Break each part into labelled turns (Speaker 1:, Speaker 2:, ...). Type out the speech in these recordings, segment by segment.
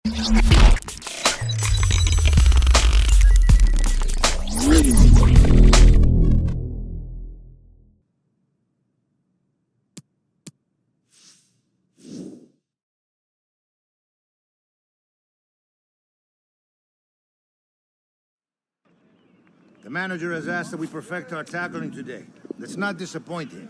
Speaker 1: The manager has asked that we perfect our tackling today. That's not disappointing.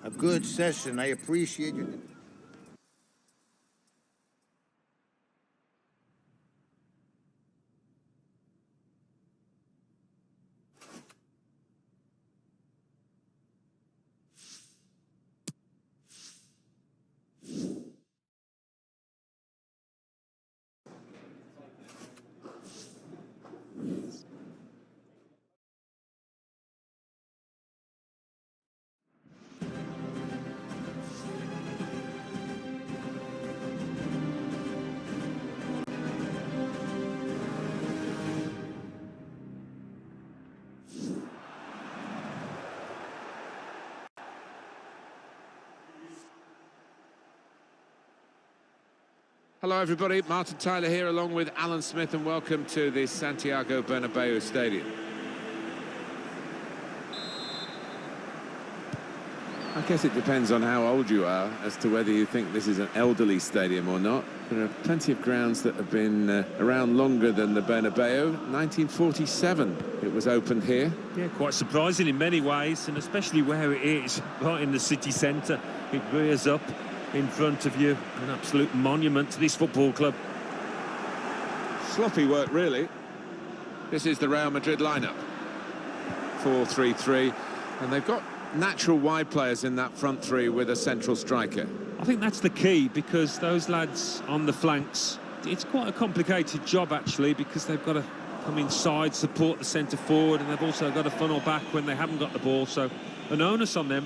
Speaker 1: A good session. I appreciate you.
Speaker 2: Hello everybody, Martin Tyler here along with Alan Smith, and welcome to the Santiago Bernabeu Stadium. I guess it depends on how old you are as to whether you think this is an elderly stadium or not. There are plenty of grounds that have been around longer than the Bernabeu. 1947 it was opened here.
Speaker 3: Yeah, quite surprising in many ways, and especially where it is, right in the city centre. It rears up in front of you, an absolute monument to this football club.
Speaker 2: Sloppy work, really. This is the Real Madrid lineup. 4-3-3, and they've got natural wide players in that front three with a central striker.
Speaker 3: I think that's the key, because those lads on the flanks, it's quite a complicated job actually, because they've got to come inside, support the centre forward, and they've also got to funnel back when they haven't got the ball, so an onus on them.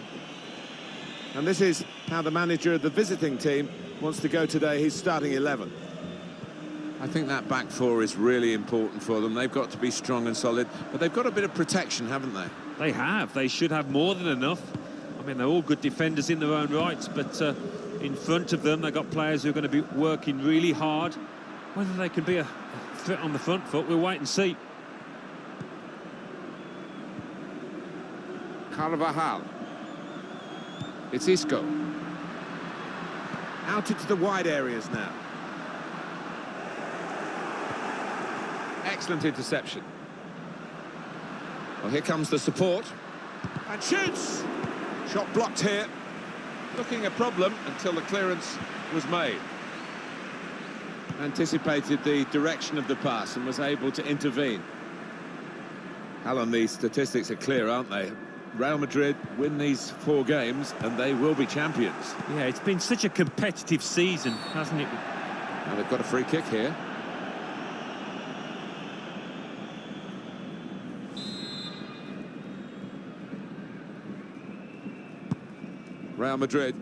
Speaker 2: And this is how the manager of the visiting team wants to go today, his starting 11. I think that back four is really important for them. They've got to be strong and solid, but they've got a bit of protection, haven't they?
Speaker 3: They have. They should have more than enough. I mean, they're all good defenders in their own rights, but in front of them, they've got players who are going to be working really hard. Whether they can be a threat on the front foot, we'll wait and see.
Speaker 2: Carvajal. It's Isco. Out into the wide areas now. Excellent interception. Well, here comes the support. And shoots! Shot blocked here. Looking a problem until the clearance was made. Anticipated the direction of the pass and was able to intervene. Alan, the statistics are clear, aren't they? Real Madrid win these 4 games and they will be champions.
Speaker 3: Yeah, it's been such a competitive season, hasn't it?
Speaker 2: And they've got a free kick here. Real Madrid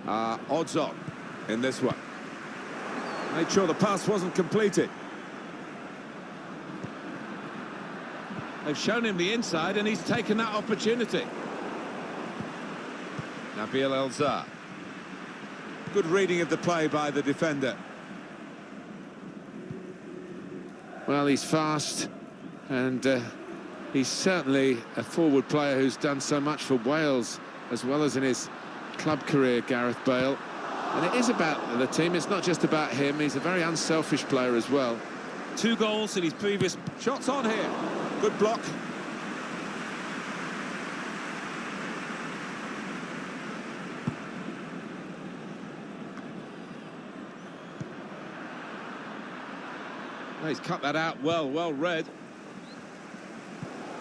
Speaker 2: are odds on in this one. Made sure the pass wasn't completed. They've shown him the inside and he's taken that opportunity. Nabil El-Zar. Good reading of the play by the defender. Well, he's fast and he's certainly a forward player who's done so much for Wales as well as in his club career, Gareth Bale. And it is about the team, it's not just about him. He's a very unselfish player as well.
Speaker 3: 2 goals in his previous...
Speaker 2: Shots on here. Good block. Oh, he's cut that out well read.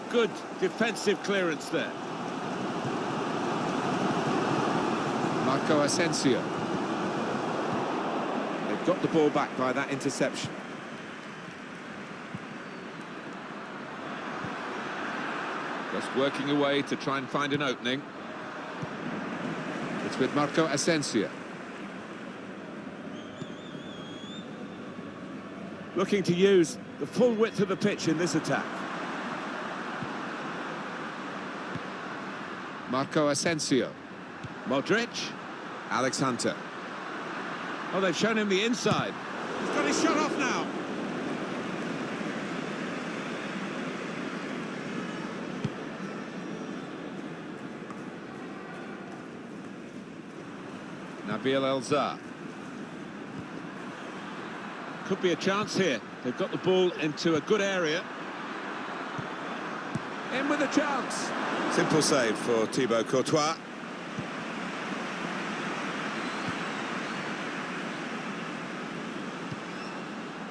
Speaker 2: Good defensive clearance there. Marco Asensio. They've got the ball back by that interception. Just working away to try and find an opening. It's with Marco Asensio. Looking to use the full width of the pitch in this attack. Marco Asensio. Modric. Alex Hunter. Oh, they've shown him the inside. He's got his shot off now. Nabil El-Zar. Could be a chance here. They've got the ball into a good area. In with a chance. Simple save for Thibaut Courtois.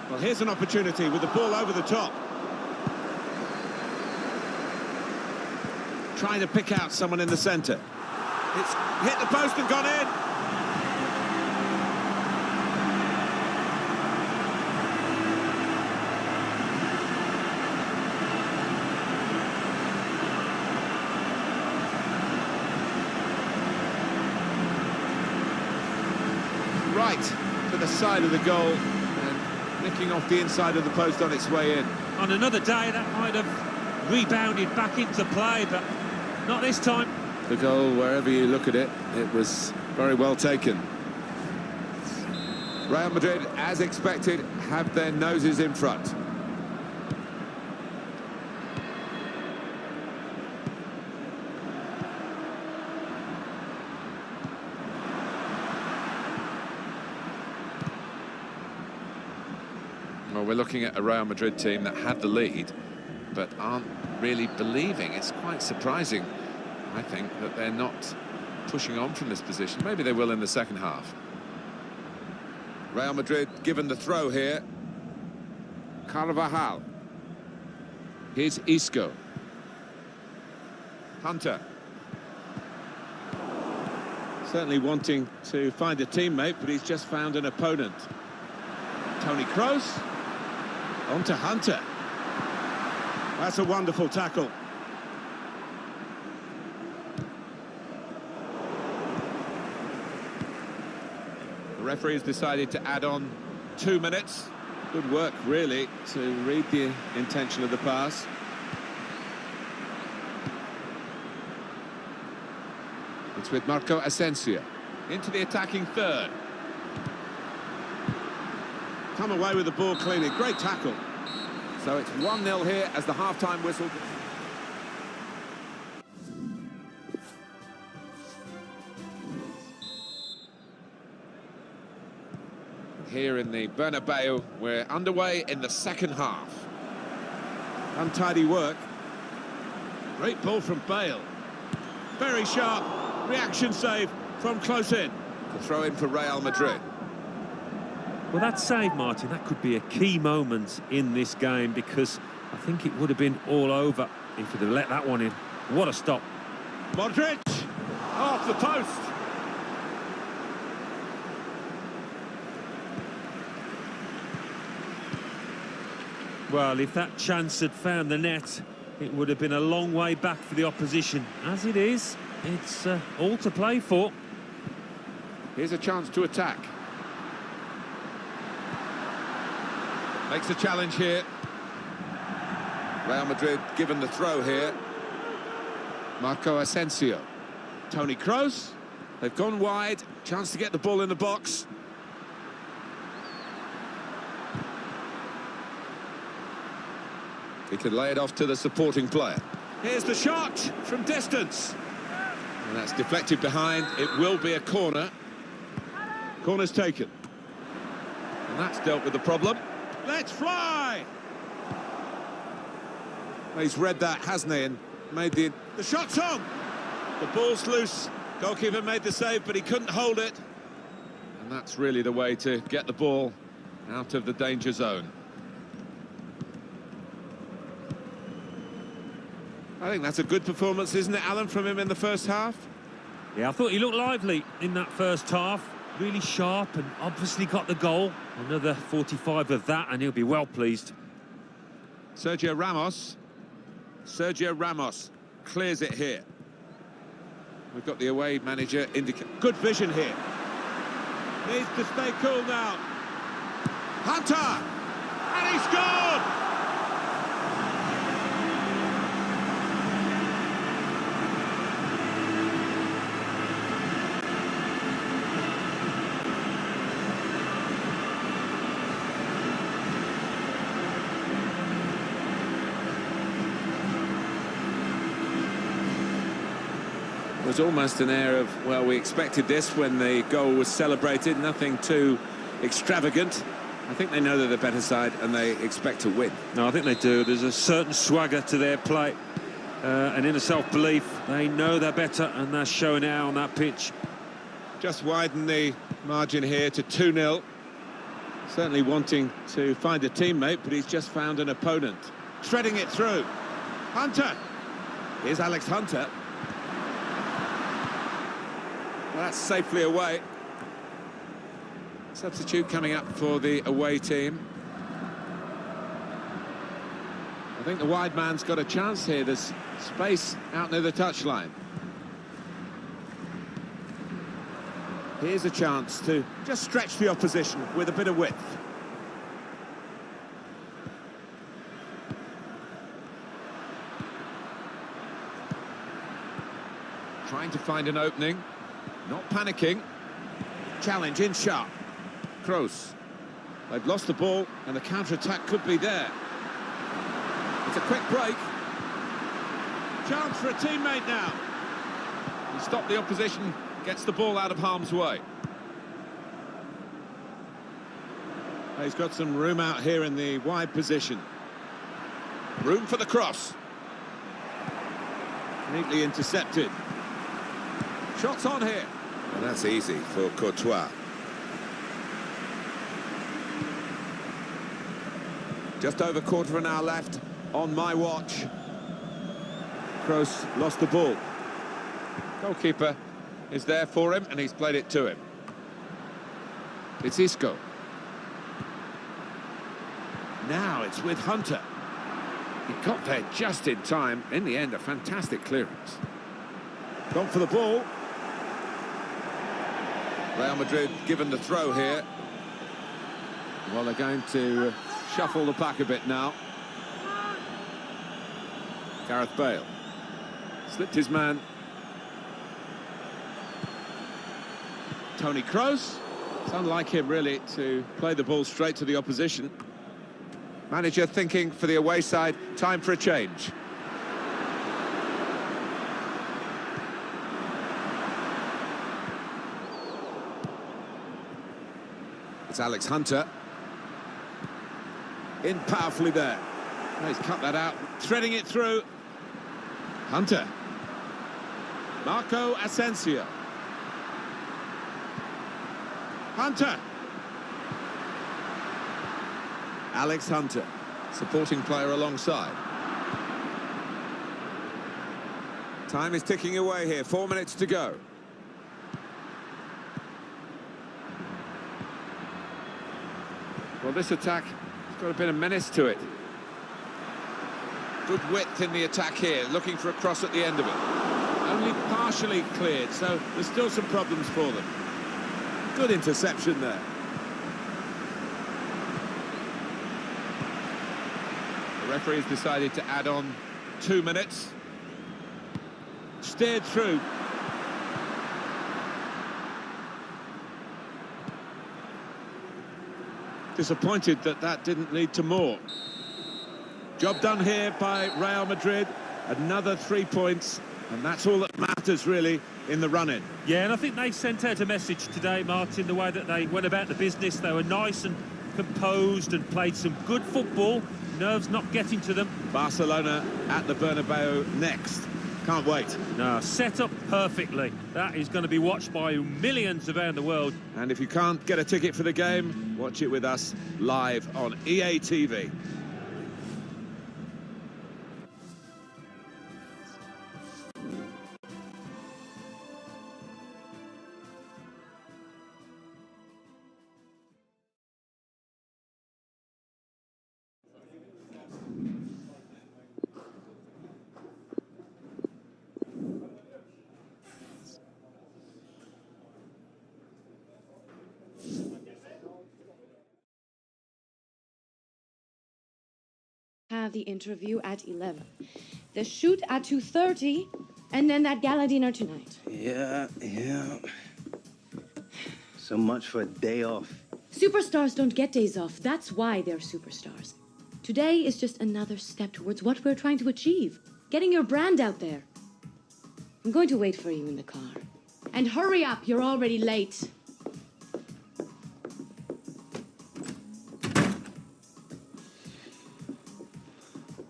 Speaker 2: Well, here's an opportunity with the ball over the top. Trying to pick out someone in the centre. It's hit the post and gone in. Right to the side of the goal and nicking off the inside of the post on its way in.
Speaker 3: On another day, that might have rebounded back into play, but not this time.
Speaker 2: The goal, wherever you look at it, it was very well taken. Real Madrid, as expected, have their noses in front. Well, we're looking at a Real Madrid team that had the lead, but aren't really believing. It's quite surprising, I think, that they're not pushing on from this position. Maybe they will in the second half. Real Madrid given the throw here. Carvajal. Here's Isco. Hunter. Certainly wanting to find a teammate, but he's just found an opponent. Toni Kroos. On to Hunter. That's a wonderful tackle. The referee has decided to add on 2 minutes. Good work, really, to read the intention of the pass. It's with Marco Asensio. Into the attacking third. Come away with the ball cleanly. Great tackle. So it's 1-0 here as the half-time whistle. here in the Bernabeu. We're underway in the second half. Untidy work. Great ball from Bale. Very sharp reaction save from close in. The throw in for Real Madrid.
Speaker 3: Well, that save, Martin, that could be a key moment in this game, because I think it would have been all over if he'd have let that one in. What a stop.
Speaker 2: Modric off the post.
Speaker 3: Well, if that chance had found the net, it would have been a long way back for the opposition. As it is, it's all to play for.
Speaker 2: Here's a chance to attack. Makes a challenge here. Real Madrid given the throw here. Marco Asensio. Toni Kroos. They've gone wide. Chance to get the ball in the box. He could lay it off to the supporting player. Here's the shot from distance. And that's deflected behind. It will be a corner. Corner's taken. And that's dealt with the problem. Let's fly! Well, he's read that, hasn't he? And made the shot's on! The ball's loose. Goalkeeper made the save, but he couldn't hold it. And that's really the way to get the ball out of the danger zone. I think that's a good performance, isn't it, Alan, from him in the first half?
Speaker 3: Yeah, I thought he looked lively in that first half. Really sharp, and obviously got the goal. Another 45 of that, and he'll be well pleased.
Speaker 2: Sergio Ramos. Sergio Ramos clears it here. We've got the away manager indicate. Good vision here. Needs to stay cool now. Hunter! And he scored! Was almost an air of, well, we expected this when the goal was celebrated. Nothing too extravagant. I think they know they're the better side and they expect to win.
Speaker 3: No, I think they do. There's a certain swagger to their play, an inner self-belief. They know they're better, and they're showing it out on that pitch.
Speaker 2: Just widen the margin here to 2-0. Certainly wanting to find a teammate, but he's just found an opponent. Shredding it through. Hunter. Here's Alex Hunter. Well, that's safely away. Substitute coming up for the away team. I think the wide man's got a chance here. There's space out near the touchline. Here's a chance to just stretch the opposition with a bit of width. Trying to find an opening. Not panicking. Challenge in sharp. Kroos. They've lost the ball, and the counter-attack could be there. It's a quick break. Chance for a teammate now. He stopped the opposition, gets the ball out of harm's way. He's got some room out here in the wide position. Room for the cross. Neatly intercepted. Shots on here. And that's easy for Courtois. Just over quarter of an hour left on my watch. Kroos lost the ball. Goalkeeper is there for him, and he's played it to him. It's Isco. Now it's with Hunter. He got there just in time. In the end, a fantastic clearance. Gone for the ball. Real Madrid given the throw here. Well, they're going to shuffle the pack a bit now. Gareth Bale. Slipped his man. Toni Kroos. It's unlike him, really, to play the ball straight to the opposition. Manager thinking for the away side, time for a change. It's Alex Hunter. In powerfully there. Oh, he's cut that out, threading it through. Hunter. Marco Asensio. Hunter. Alex Hunter, supporting player alongside. Time is ticking away here, 4 minutes to go. Well, this attack has got a bit of menace to it. Good width in the attack here, looking for a cross at the end of it. Only partially cleared, so there's still some problems for them. Good interception there. The referee has decided to add on 2 minutes. Steered through. Disappointed that that didn't lead to more. Job done here by Real Madrid. Another 3 points, and that's all that matters really in the run-in.
Speaker 3: Yeah, and I think they sent out a message today, Martin, the way that they went about the business. They were nice and composed and played some good football. Nerves not getting to them.
Speaker 2: Barcelona at the Bernabeu next. Can't wait.
Speaker 3: No, set up perfectly. That is going to be watched by millions around the world.
Speaker 2: And if you can't get a ticket for the game, watch it with us live on EA TV.
Speaker 4: Have the interview at 11, the shoot at 2:30, and then that gala dinner tonight.
Speaker 5: Yeah. So much for a day off.
Speaker 4: Superstars don't get days off. That's why they're superstars. Today is just another step towards what we're trying to achieve. Getting your brand out there. I'm going to wait for you in the car. And hurry up, you're already late.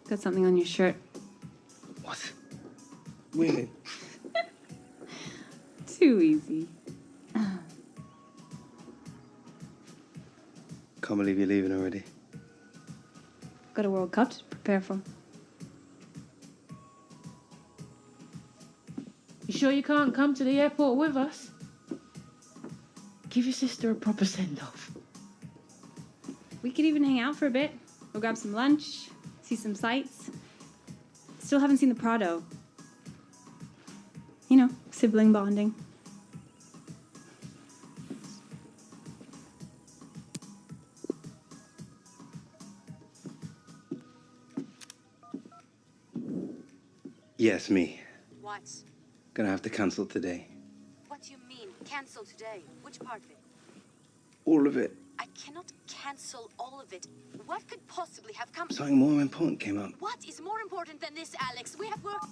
Speaker 6: Got something on your shirt.
Speaker 5: What? Really?
Speaker 6: Too easy.
Speaker 5: Can't believe you're leaving already.
Speaker 6: Got a World Cup to prepare for.
Speaker 4: You sure you can't come to the airport with us? Give your sister a proper send-off.
Speaker 6: We could even hang out for a bit. Go grab some lunch, see some sights. Still haven't seen the Prado. You know, sibling bonding.
Speaker 5: Yes, me.
Speaker 7: What?
Speaker 5: Gonna have to cancel today.
Speaker 7: What do you mean, cancel today? Which part of it?
Speaker 5: All of it.
Speaker 7: I cannot cancel all of it. What could possibly have come...
Speaker 5: Something more important came up.
Speaker 7: What is more important than this, Alex? We have work...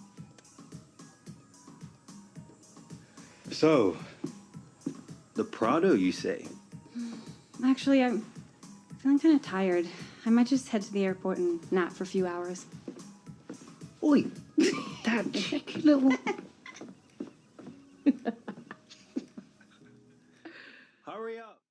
Speaker 5: So, the Prado, you say?
Speaker 6: Actually, I'm feeling kind of tired. I might just head to the airport and nap for a few hours.
Speaker 5: Oi, that cheeky little... Hurry up.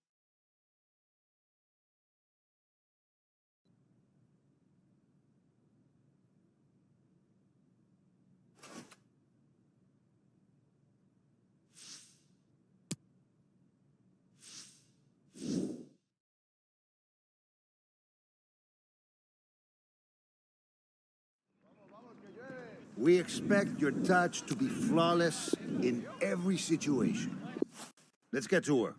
Speaker 1: We expect your touch to be flawless in every situation. Let's get to work.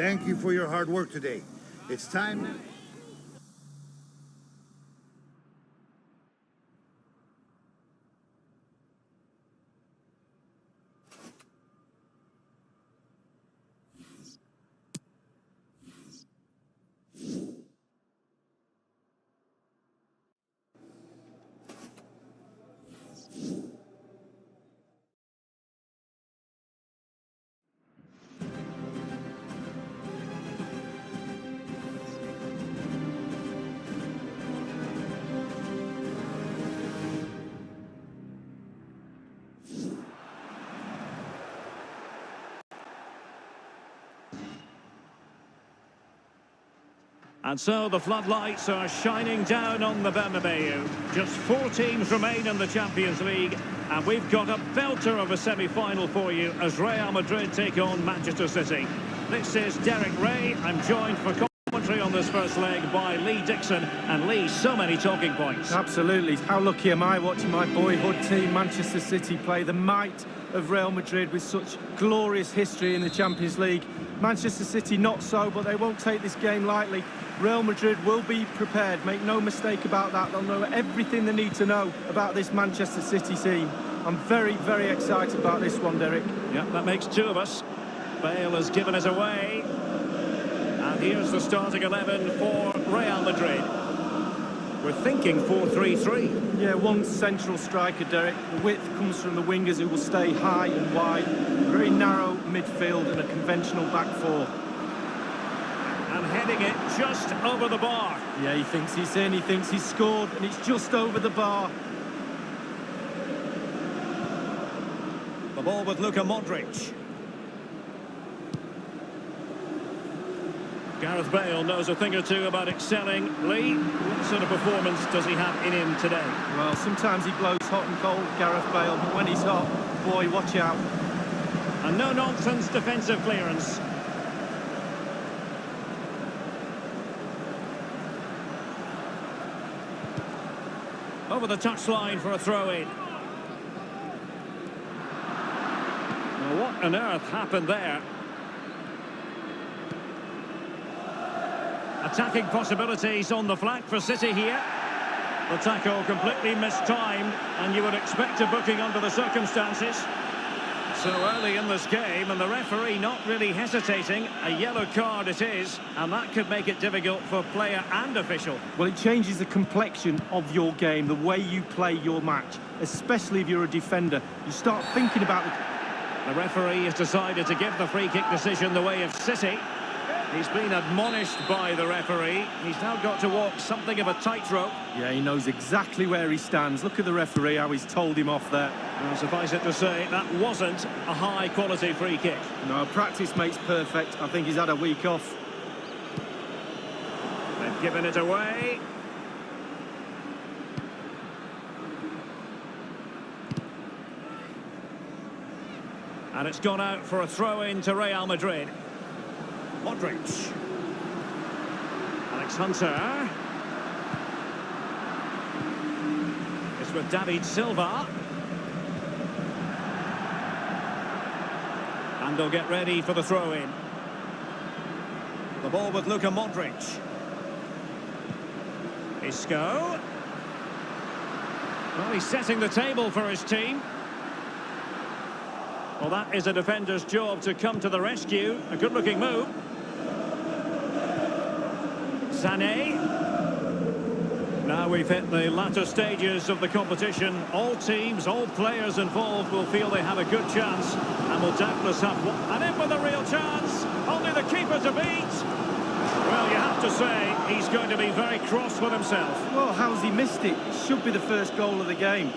Speaker 1: Thank you for your hard work today. It's time...
Speaker 8: And so the floodlights are shining down on the Bernabeu. Just 4 teams remain in the Champions League, and we've got a belter of a semi-final for you as Real Madrid take on Manchester City. This is Derek Ray. I'm joined for commentary on this first leg by Lee Dixon. And Lee, so many talking points.
Speaker 9: Absolutely. How lucky am I watching my boyhood team, Manchester City, play the might of Real Madrid with such glorious history in the Champions League. Manchester City not so, but they won't take this game lightly. Real Madrid will be prepared, make no mistake about that. They'll know everything they need to know about this Manchester City team. I'm very, very excited about this one, Derek.
Speaker 8: Yeah, that makes 2 of us. Bale has given it away. And here's the starting 11 for Real Madrid. We're thinking 4-3-3.
Speaker 9: Yeah, one central striker, Derek. The width comes from the wingers who will stay high and wide. Very narrow midfield and a conventional back 4.
Speaker 8: And heading it just over the bar.
Speaker 9: Yeah, he thinks he's in, he thinks he's scored, and it's just over the bar.
Speaker 8: The ball with Luka Modric. Gareth Bale knows a thing or two about excelling. Lee, what sort of performance does he have in him today?
Speaker 9: Well, sometimes he blows hot and cold, Gareth Bale, but when he's hot, boy, watch out.
Speaker 8: And no-nonsense defensive clearance. Over the touchline for a throw-in. Now, what on earth happened there? Attacking possibilities on the flank for City here. The tackle completely mistimed, and you would expect a booking under the circumstances. So early in this game, and the referee not really hesitating. A yellow card it is, and that could make it difficult for player and official.
Speaker 9: Well, it changes the complexion of your game, the way you play your match, especially if you're a defender. You start thinking about
Speaker 8: The referee has decided to give the free kick decision the way of City. He's been admonished by the referee. He's now got to walk something of a tightrope.
Speaker 9: Yeah, he knows exactly where he stands. Look at the referee, how he's told him off there.
Speaker 8: Well, suffice it to say, that wasn't a high-quality free kick.
Speaker 9: No, practice makes perfect. I think he's had a week off.
Speaker 8: They've given it away. And it's gone out for a throw-in to Real Madrid. Modric. Alex Hunter. It's with David Silva. And they'll get ready for the throw-in. The ball with Luka Modric. Isco. Well, he's setting the table for his team. Well, that is a defender's job to come to the rescue. A good-looking move. Sané. Now we've hit the latter stages of the competition. All teams, all players involved will feel they have a good chance and will doubtless have one. And in with a real chance. Only the keeper to beat. Well, you have to say, he's going to be very cross with himself.
Speaker 9: Well, how's he missed it? It should be the first goal of the game.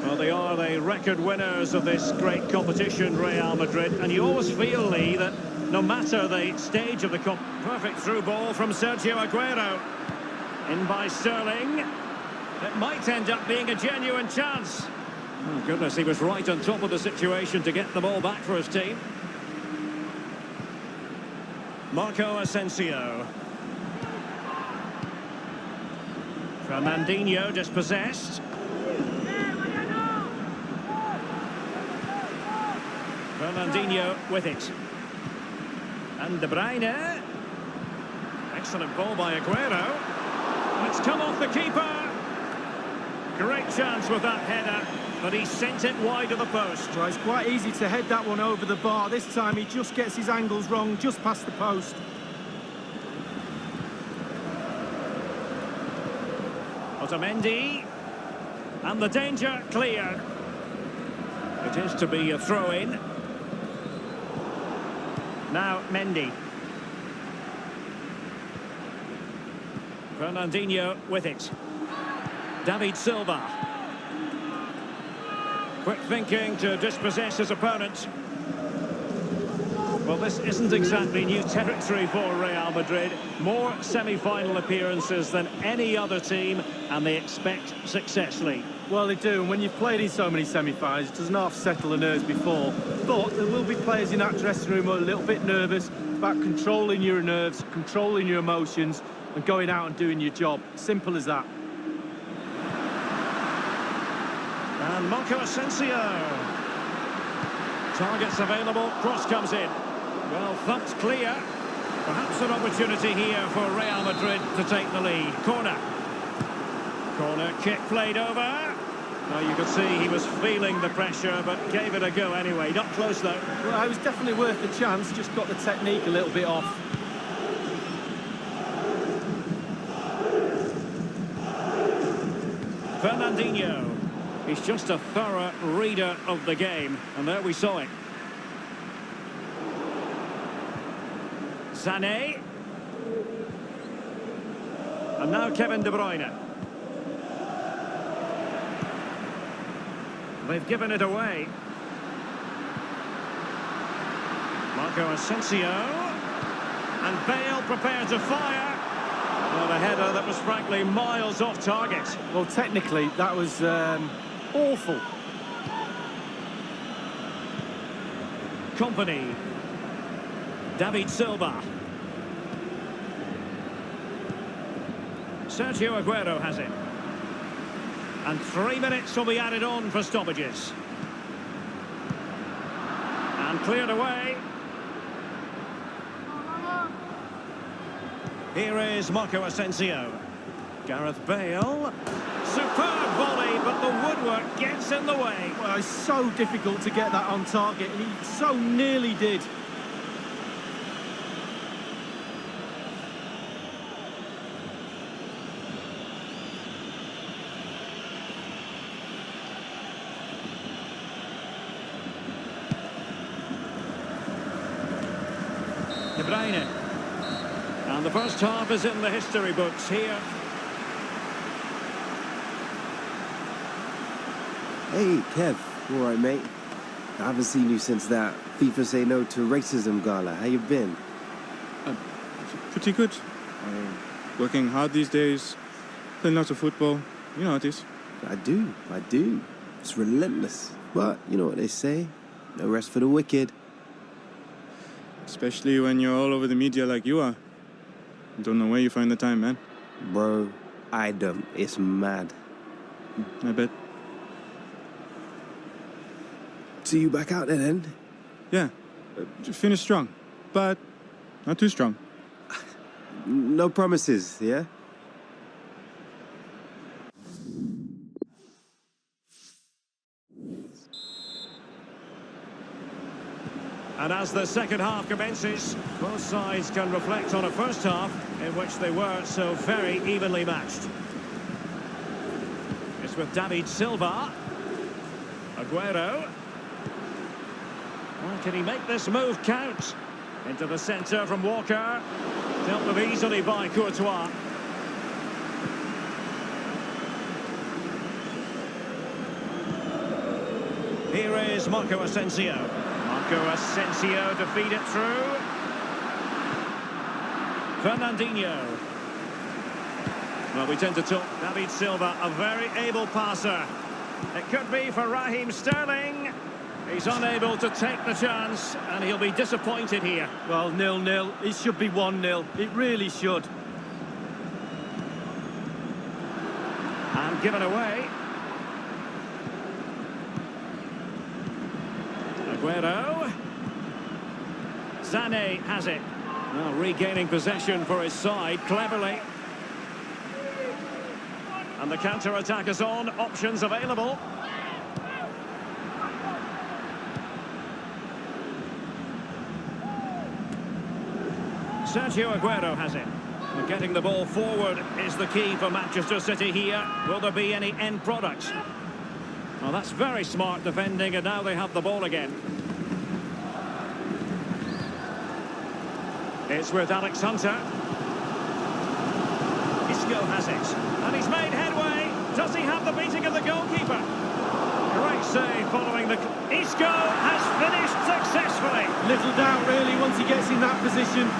Speaker 8: Well, they are the record winners of this great competition, Real Madrid, and you always feel, Lee, that no matter the stage of the perfect through ball from Sergio Aguero. In by Sterling. It might end up being a genuine chance. Oh, goodness, he was right on top of the situation to get the ball back for his team. Marco Asensio. Fernandinho dispossessed. Fernandinho with it. And De Bruyne. Excellent ball by Aguero. It's come off the keeper. Great chance with that header, but he sent it wide of the post.
Speaker 9: Well, it's quite easy to head that one over the bar. This time he just gets his angles wrong, just past the post.
Speaker 8: Otamendi. And the danger cleared. It is to be a throw-in. Now Mendy. Fernandinho with it. David Silva. Quick thinking to dispossess his opponent. Well, this isn't exactly new territory for Real Madrid. More semi-final appearances than any other team, and they expect success, Lee.
Speaker 9: Well, they do, and when you've played in so many semi-finals, it doesn't half settle the nerves before. But there will be players in that dressing room who are a little bit nervous about controlling your nerves, controlling your emotions, and going out and doing your job. Simple as that.
Speaker 8: And Marco Asensio. Targets available, cross comes in. Well, thumped clear. Perhaps an opportunity here for Real Madrid to take the lead. Corner. Corner kick played over. Now you could see he was feeling the pressure, but gave it a go anyway. Not close though.
Speaker 9: Well, it was definitely worth the chance, just got the technique a little bit off.
Speaker 8: Fernandinho. He's just a thorough reader of the game, and there we saw it. Sané. And now Kevin De Bruyne. They've given it away. Marco Asensio. And Bale prepared to fire. Well, a header that was frankly miles off target.
Speaker 9: Well, technically, that was awful.
Speaker 8: Company. David Silva. Sergio Aguero has it. And 3 minutes will be added on for stoppages. And cleared away. Here is Marco Asensio. Gareth Bale. Superb volley, but the woodwork gets in the way.
Speaker 9: Well, it's so difficult to get that on target, and he so nearly did.
Speaker 8: De Bruyne. And the first half is in the history books here.
Speaker 10: Hey, Kev. All right, mate. I haven't seen you since that FIFA Say No to Racism gala. How you been?
Speaker 11: Pretty good. Working hard these days. Playing lots of football. You know how it is.
Speaker 10: I do. It's relentless. But you know what they say. No rest for the wicked.
Speaker 11: Especially when you're all over the media like you are. Don't know where you find the time, man.
Speaker 10: Bro, I don't. It's mad.
Speaker 11: I bet.
Speaker 10: See you back out there then?
Speaker 11: Yeah. Finish strong. But not too strong.
Speaker 10: No promises, yeah?
Speaker 8: And as the second half commences, both sides can reflect on a first half in which they were so very evenly matched. It's with David Silva. Aguero. Well, can he make this move count? Into the centre from Walker. Dealt with easily by Courtois. Here is Marco Asensio. Marco Asensio to feed it through. Fernandinho. Well, we tend to talk David Silva, a very able passer. It could be for Raheem Sterling. He's unable to take the chance, and he'll be disappointed here.
Speaker 9: Well, 0-0. It should be 1-0. It really should.
Speaker 8: given away. Aguero. Sané has it. Now regaining possession for his side cleverly. And the counter-attack is on. Options available. Sergio Aguero has it. And getting the ball forward is the key for Manchester City here. Will there be any end product? Well, that's very smart defending, and now they have the ball again. It's with Alex Hunter. Isco has it. And he's made headway. Does he have the beating of the goalkeeper? Great save following the... Isco has finished successfully.
Speaker 9: Little doubt, really, once he gets in that position.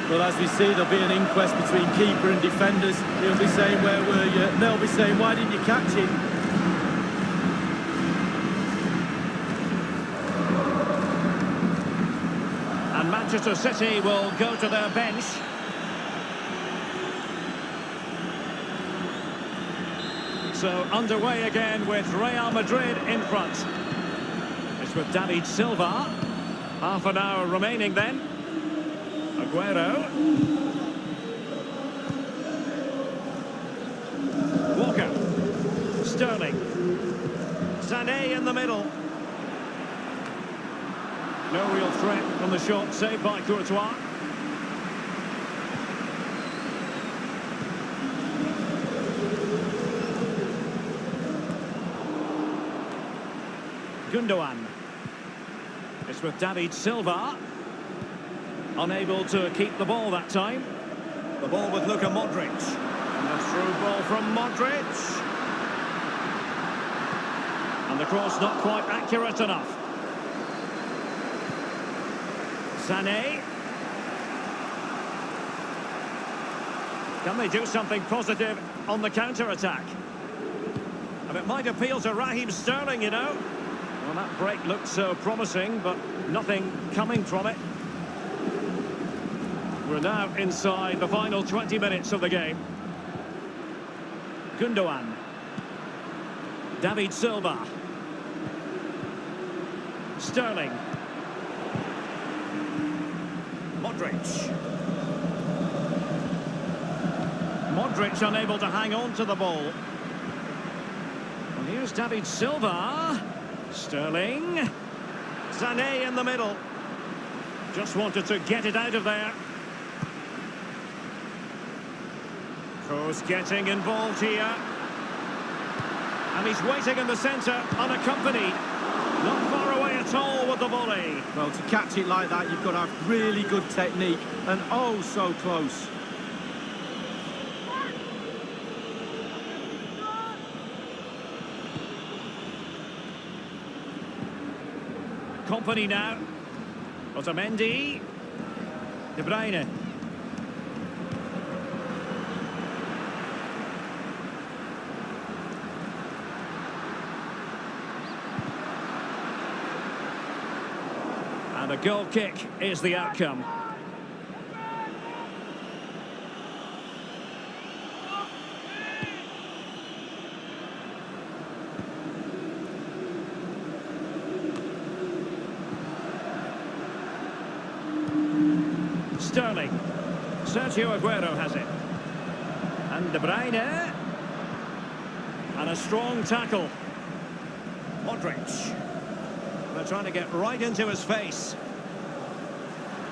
Speaker 9: Well, as we see, there'll be an inquest between keeper and defenders. He'll be saying, where were you? And they'll be saying, why didn't you catch it?
Speaker 8: And Manchester City will go to their bench. So underway again with Real Madrid in front. It's with David Silva. Half an hour remaining then. Aguero. Walker. Sterling. Sané in the middle. No real threat from the shot, saved by Courtois. Gundogan. It's with David Silva. Unable to keep the ball that time. The ball with Luka Modric. And a through ball from Modric. And the cross not quite accurate enough. Sané. Can they do something positive on the counter-attack? And it might appeal to Raheem Sterling, you know. Well, that break looked so promising, but nothing coming from it. We're now inside the final 20 minutes of the game. Gundogan. David Silva. Sterling. Modric. Modric unable to hang on to the ball. And here's David Silva. Sterling. Sané in the middle. Just wanted to get it out of there. Kroos getting involved here. And he's waiting in the centre, unaccompanied. Not far away at all with the volley.
Speaker 9: Well, to catch it like that, you've got to have really good technique. And oh, so close.
Speaker 8: Company now. Otamendi. De Bruyne. And a goal kick is the outcome. Sterling. Sergio Aguero has it. And De Bruyne. And a strong tackle. Modric. They're trying to get right into his face.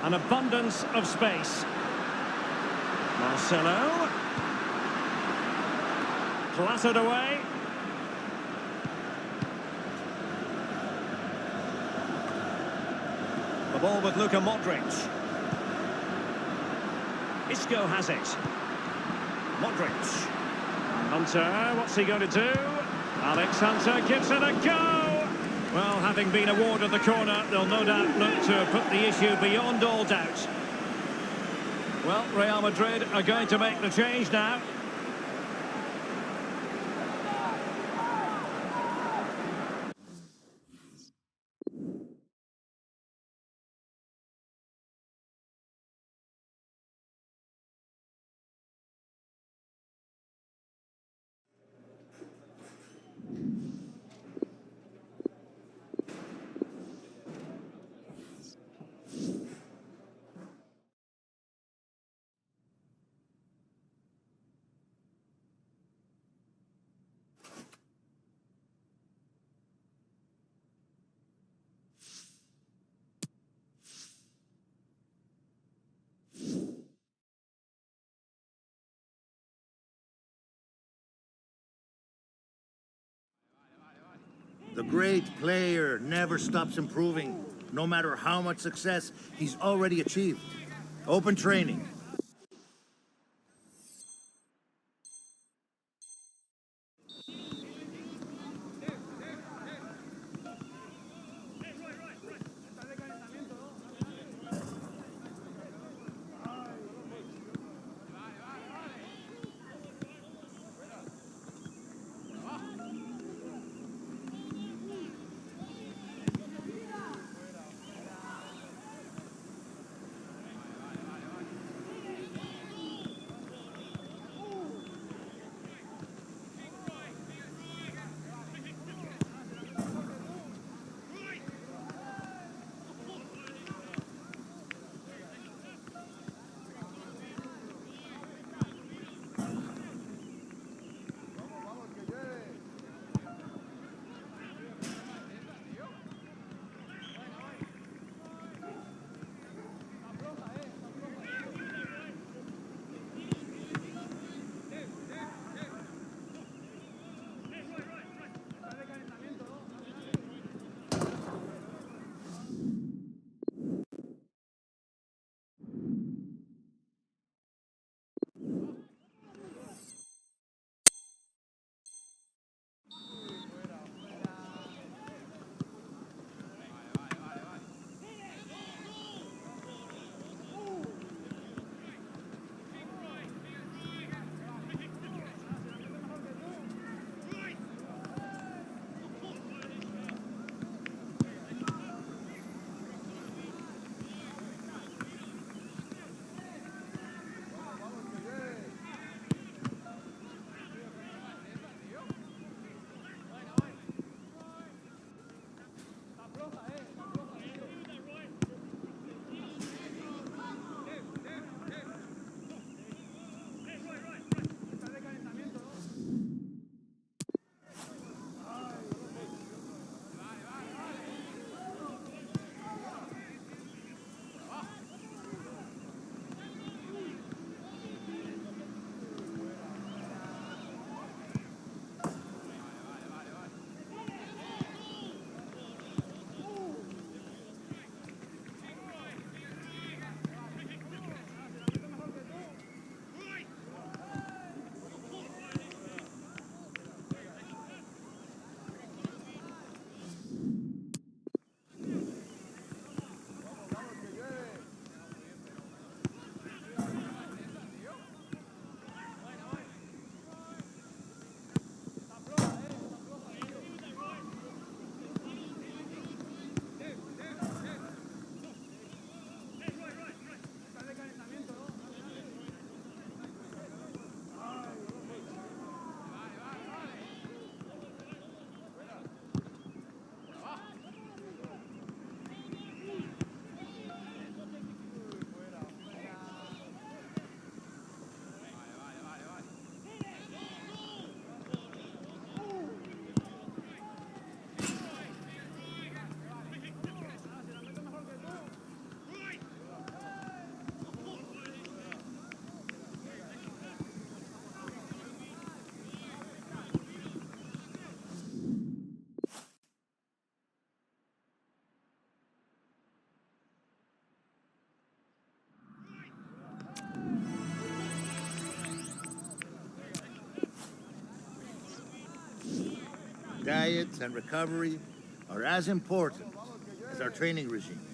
Speaker 8: An abundance of space. Marcelo. Clattered away. The ball with Luka Modric. Isco has it. Modric. Hunter, what's he going to do? Alex Hunter gives it a go! Well, having been awarded the corner, they'll no doubt look to put the issue beyond all doubt. Well, Real Madrid are going to make the change now.
Speaker 1: The great player never stops improving, no matter how much success he's already achieved. Open training. Diet and recovery are as important as our training regime.